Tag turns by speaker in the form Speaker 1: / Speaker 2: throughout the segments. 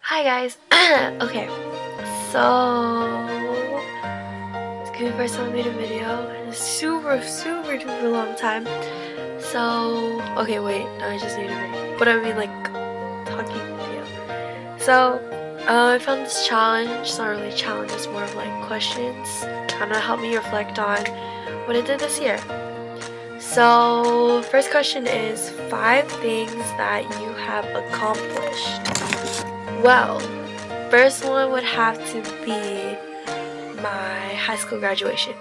Speaker 1: Hi guys. Okay, so it's gonna be the first time I made a video in a super duper long time. So okay, wait, no, I just made a video, but I mean like talking video. So I found this challenge. It's not really a challenge, it's more of like questions, kind of help me reflect on what I did this year. So first question is 5 things that you have accomplished. Well, first one would have to be my high school graduation.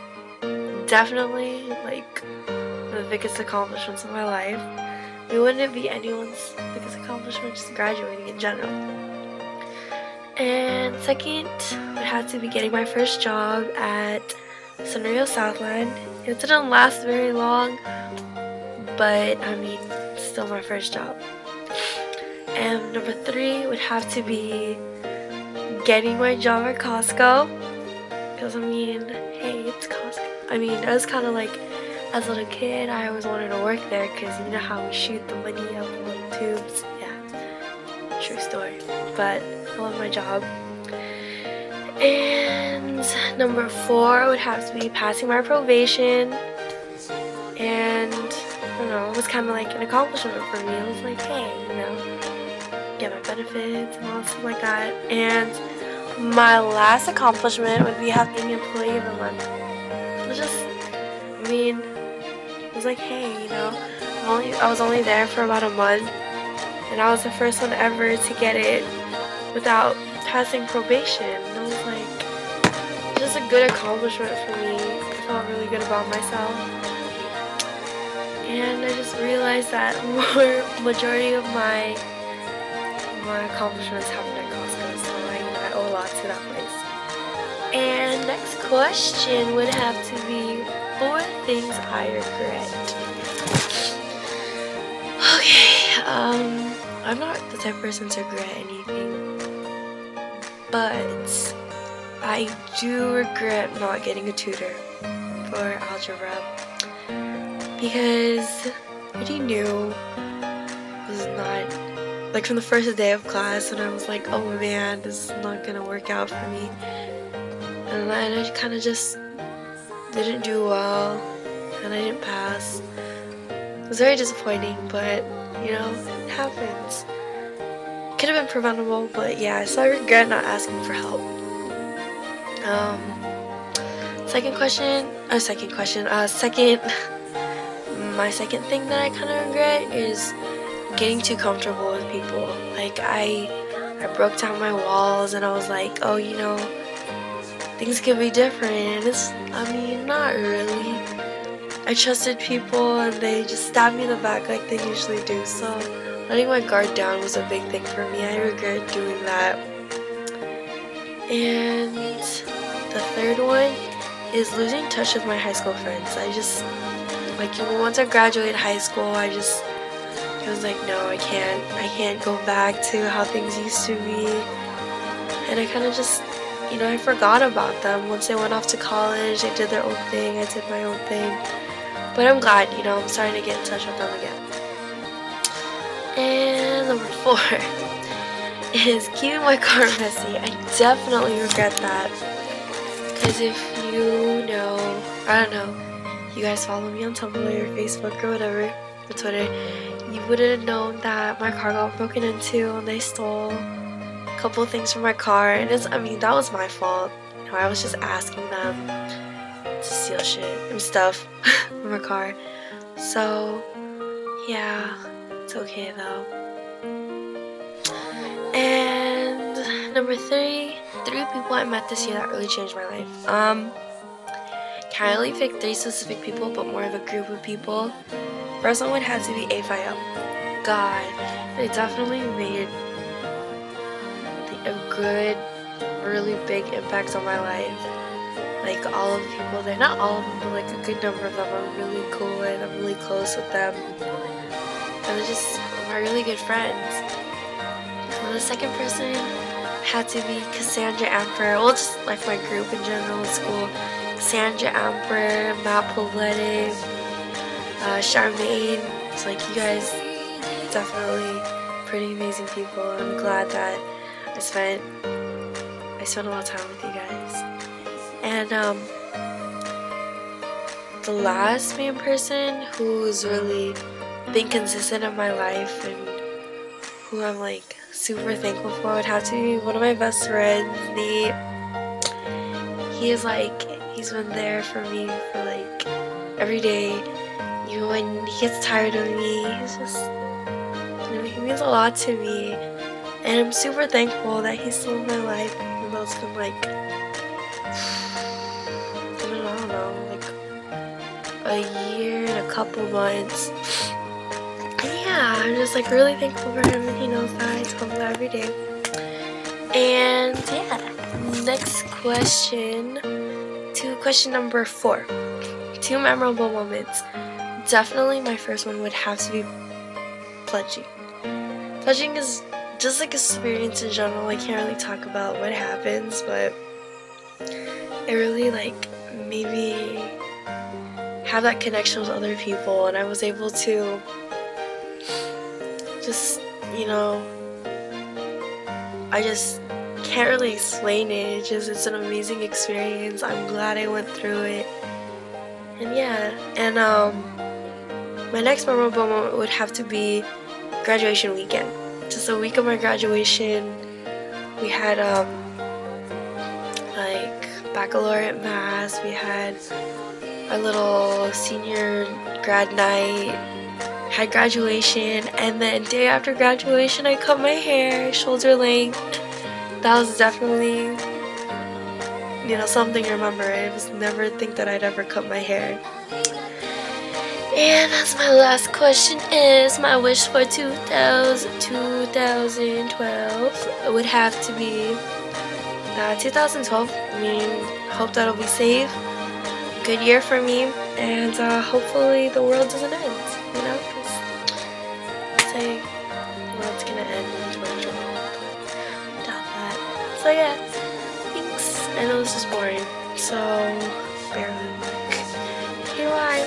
Speaker 1: Definitely like one of the biggest accomplishments of my life. It wouldn't be anyone's biggest accomplishment, just graduating in general. And second would have to be getting my first job at Sunrio Southland. It didn't last very long, but I mean, it's still my first job. And number 3 would have to be getting my job at Costco. Because I mean, hey, it's Costco. I mean, I was kind of like, as a little kid, I always wanted to work there because you know how we shoot the money up in little tubes. Yeah, true story. But I love my job. And number 4 would have to be passing my probation. And I don't know, it was kind of like an accomplishment for me. I was like, hey, you know, get my benefits and all stuff like that. And my last accomplishment would be having Employee of the Month. It was just, I mean, it was like, hey, you know, I was only there for about a month, and I was the first one ever to get it without passing probation. And I was like, just a good accomplishment for me. I felt really good about myself. And I just realized that majority of my accomplishments happened at Costco, so I owe a lot to that place. And next question would have to be 4 things I regret. Okay, I'm not the type of person to regret anything, but I do regret not getting a tutor for algebra because I already knew it was not, like from the first day of class, and I was like, oh man, this is not gonna work out for me. And then I kind of just didn't do well, and I didn't pass. It was very disappointing, but you know, it happens. Could have been preventable, but yeah, so I regret not asking for help. My second thing that I kind of regret is getting too comfortable with people. Like I broke down my walls, and I was like, oh, you know, things can be different. And I mean, not really. I trusted people, and they just stabbed me in the back like they usually do. So letting my guard down was a big thing for me. I regret doing that. And the third one is losing touch with my high school friends. I just, like, once I graduated high school, I was like, no, I can't go back to how things used to be. And I kind of just, you know, I forgot about them. Once they went off to college, they did their own thing, I did my own thing. But I'm glad, you know, I'm starting to get in touch with them again. And number 4 is keeping my car messy. I definitely regret that. Because if you know, I don't know, you guys follow me on Tumblr or Facebook or whatever, or Twitter, you would have known that my car got broken into and they stole a couple of things from my car. And I mean, that was my fault. You know, I was just asking them to steal shit and stuff from my car. So, yeah, it's okay though. And number 3 people I met this year that really changed my life. Can't really pick 3 specific people, but more of a group of people. First one would have to be A5M. God, they definitely made a good, really big impact on my life. Like all of the people there, not all of them, but like a good number of them are really cool with. I'm really close with them. And they're just my really good friends. And the second person had to be Cassandra Amper. Well, just like my group in general in school. Cassandra Amper, Matt Poletic, Charmaine. It's like, you guys definitely pretty amazing people. I'm glad that I spent a lot of time with you guys. And the last main person who's really been consistent in my life and who I'm like super thankful for would have to be one of my best friends, Nate. He's been there for me for like every day, even when he gets tired of me. He's just, you know, he means a lot to me, and I'm super thankful that he's still in my life, even though it's been like, I don't know, like a year and a couple months. And yeah, I'm just like really thankful for him, and he knows that. I tell him that every day. And yeah, next question, to question number 4. 2 memorable moments. Definitely my first one would have to be pledging. Pledging is just like experience in general. I can't really talk about what happens, but it really like made me have that connection with other people, and I was able to just, you know, I just can't really explain it. It's an amazing experience. I'm glad I went through it. And yeah, and my next memorable moment would have to be graduation weekend. Just a week of my graduation, we had like baccalaureate mass, we had our little senior grad night, had graduation, and then day after graduation I cut my hair shoulder length. That was definitely, you know, something to remember. I was never think that I'd ever cut my hair. And that's my last question, is my wish for 2012. It would have to be 2012. I mean, hope that'll be safe. Good year for me, and hopefully the world doesn't end, you know, because say the world's gonna end in 2012, but doubt that. So yeah, thanks. I know this is boring, so bear with me. Here I